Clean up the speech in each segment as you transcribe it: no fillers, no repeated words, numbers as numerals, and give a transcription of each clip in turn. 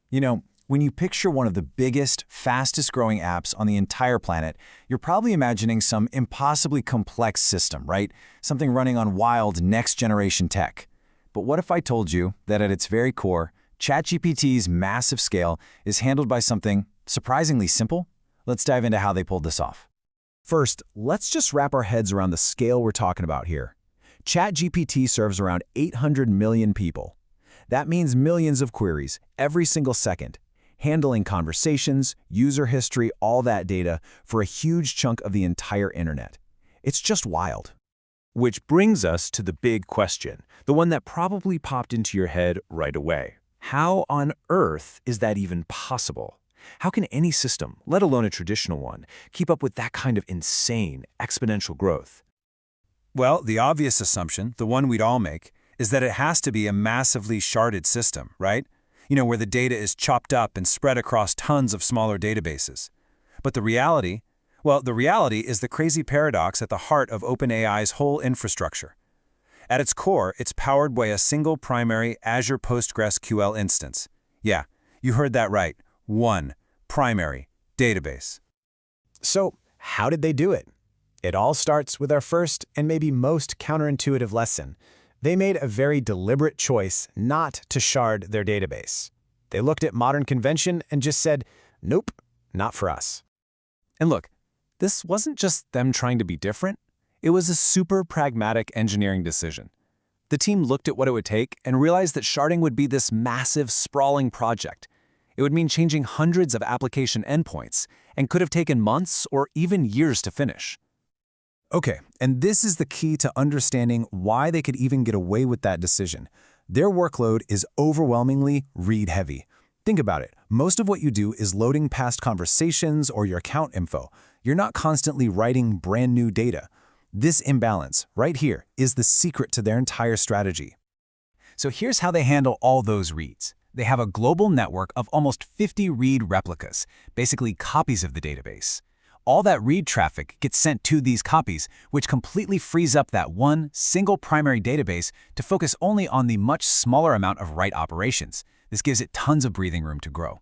You know, when you picture one of the biggest, fastest growing apps on the entire planet, you're probably imagining some impossibly complex system, right? Something running on wild next-generation tech. But what if I told you that at its very core, ChatGPT's massive scale is handled by something surprisingly simple? Let's dive into how they pulled this off. First, let's just wrap our heads around the scale we're talking about here. ChatGPT serves around 800 million people. That means millions of queries every single second, handling conversations, user history, all that data for a huge chunk of the entire internet. It's just wild. Which brings us to the big question, the one that probably popped into your head right away. How on earth is that even possible? How can any system, let alone a traditional one, keep up with that kind of insane, exponential growth? Well, the obvious assumption, the one we'd all make, is that it has to be a massively sharded system, right? Where the data is chopped up and spread across tons of smaller databases. But the reality is the crazy paradox at the heart of OpenAI's whole infrastructure. At its core, it's powered by a single primary Azure PostgreSQL instance. Yeah, you heard that right. One primary database. So, how did they do it? It all starts with our first and maybe most counterintuitive lesson. They made a very deliberate choice not to shard their database. They looked at modern convention and just said, nope, not for us. And look, this wasn't just them trying to be different. It was a super pragmatic engineering decision. The team looked at what it would take and realized that sharding would be this massive, sprawling project. It would mean changing hundreds of application endpoints and could have taken months or even years to finish. Okay, and this is the key to understanding why they could even get away with that decision. Their workload is overwhelmingly read-heavy. Think about it. Most of what you do is loading past conversations or your account info. You're not constantly writing brand new data. This imbalance, right here, is the secret to their entire strategy. So here's how they handle all those reads. They have a global network of almost 50 read replicas, basically copies of the database. All that read traffic gets sent to these copies, which completely frees up that one single primary database to focus only on the much smaller amount of write operations. This gives it tons of breathing room to grow.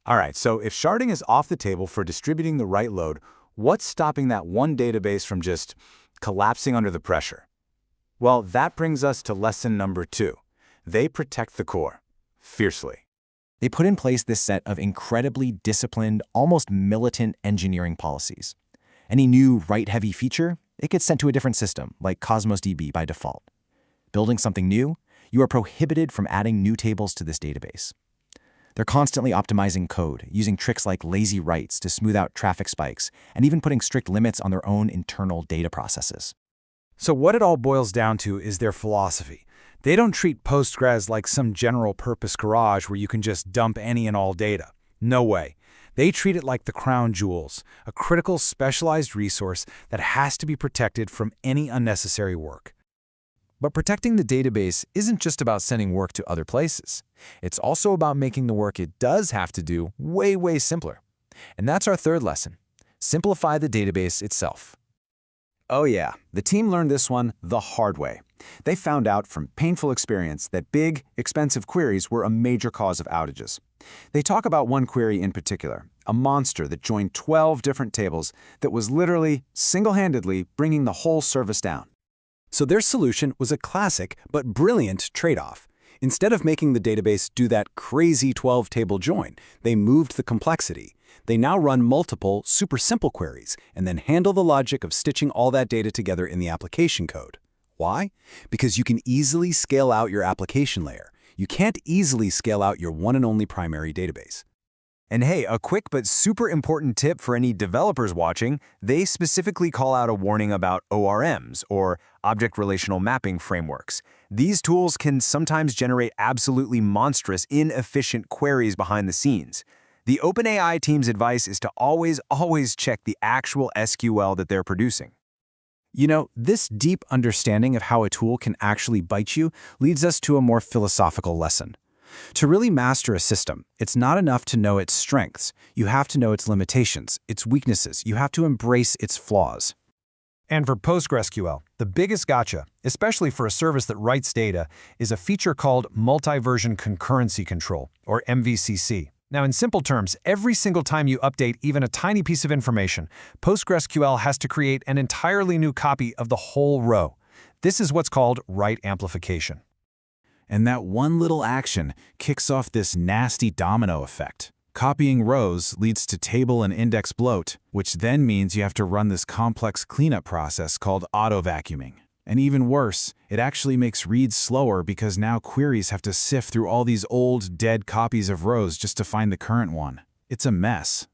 All right, so if sharding is off the table for distributing the write load, what's stopping that one database from just collapsing under the pressure? Well, that brings us to lesson number 2. They protect the core fiercely. They put in place this set of incredibly disciplined, almost militant engineering policies. Any new write-heavy feature, it gets sent to a different system, like Cosmos DB by default. Building something new, you are prohibited from adding new tables to this database. They're constantly optimizing code, using tricks like lazy writes to smooth out traffic spikes, and even putting strict limits on their own internal data processes. So what it all boils down to is their philosophy. They don't treat Postgres like some general-purpose garage where you can just dump any and all data. No way. They treat it like the crown jewels, a critical specialized resource that has to be protected from any unnecessary work. But protecting the database isn't just about sending work to other places. It's also about making the work it does have to do way, way simpler. And that's our third lesson. Simplify the database itself. Oh yeah, the team learned this one the hard way. They found out from painful experience that big, expensive queries were a major cause of outages. They talk about one query in particular, a monster that joined 12 different tables that was literally, single-handedly bringing the whole service down. So their solution was a classic but brilliant trade-off. Instead of making the database do that crazy 12-table join, they moved the complexity. They now run multiple, super simple queries and then handle the logic of stitching all that data together in the application code. Why? Because you can easily scale out your application layer. You can't easily scale out your one and only primary database. And hey, a quick but super important tip for any developers watching, they specifically call out a warning about ORMs, or Object Relational Mapping Frameworks. These tools can sometimes generate absolutely monstrous, inefficient queries behind the scenes. The OpenAI team's advice is to always check the actual SQL that they're producing. This deep understanding of how a tool can actually bite you leads us to a more philosophical lesson. To really master a system, it's not enough to know its strengths. You have to know its limitations, its weaknesses. You have to embrace its flaws. And for PostgreSQL, the biggest gotcha, especially for a service that writes data, is a feature called multi-version concurrency control, or MVCC. Now, in simple terms, every single time you update even a tiny piece of information, PostgreSQL has to create an entirely new copy of the whole row. This is what's called write amplification. And that one little action kicks off this nasty domino effect. Copying rows leads to table and index bloat, which then means you have to run this complex cleanup process called auto-vacuuming. And even worse, it actually makes reads slower because now queries have to sift through all these old, dead copies of rows just to find the current one. It's a mess.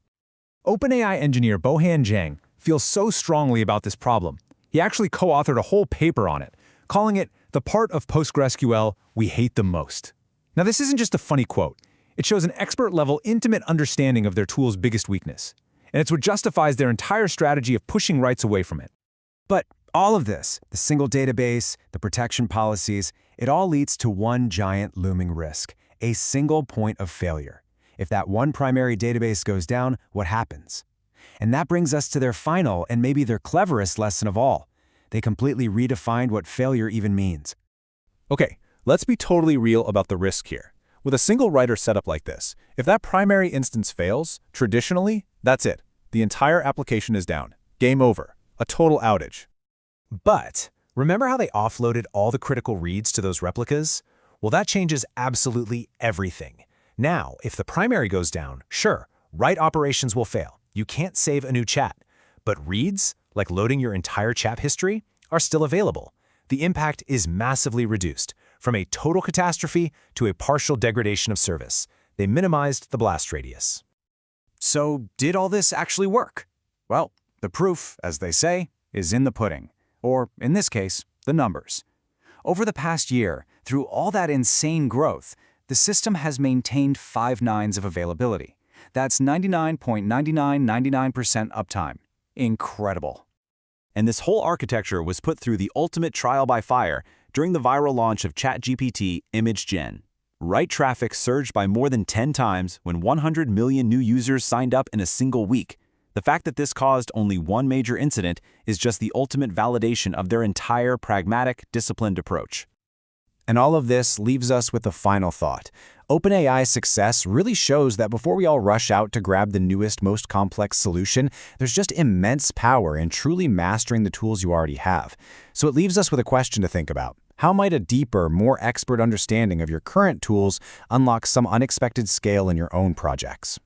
OpenAI engineer Bohan Zhang feels so strongly about this problem. He actually co-authored a whole paper on it, calling it the part of PostgreSQL we hate the most. Now, this isn't just a funny quote. It shows an expert-level, intimate understanding of their tool's biggest weakness. And it's what justifies their entire strategy of pushing writes away from it. But all of this, the single database, the protection policies, it all leads to one giant looming risk, a single point of failure. If that one primary database goes down, what happens? And that brings us to their final and maybe their cleverest lesson of all. They completely redefined what failure even means. Okay, let's be totally real about the risk here. With a single writer setup like this, if that primary instance fails, traditionally, that's it. The entire application is down. Game over. A total outage. But remember how they offloaded all the critical reads to those replicas? Well, that changes absolutely everything. Now, if the primary goes down, sure, write operations will fail. You can't save a new chat. But reads, like loading your entire chat history, are still available. The impact is massively reduced, from a total catastrophe to a partial degradation of service. They minimized the blast radius. So, did all this actually work? Well, the proof, as they say, is in the pudding. Or, in this case, the numbers. Over the past year, through all that insane growth, the system has maintained 5 nines of availability. That's 99.9999% uptime. Incredible. And this whole architecture was put through the ultimate trial by fire during the viral launch of ChatGPT Image Gen. Write traffic surged by more than 10 times when 100 million new users signed up in a single week. The fact that this caused only one major incident is just the ultimate validation of their entire pragmatic, disciplined approach. And all of this leaves us with a final thought. OpenAI's success really shows that before we all rush out to grab the newest, most complex solution, there's just immense power in truly mastering the tools you already have. So it leaves us with a question to think about. How might a deeper, more expert understanding of your current tools unlock some unexpected scale in your own projects?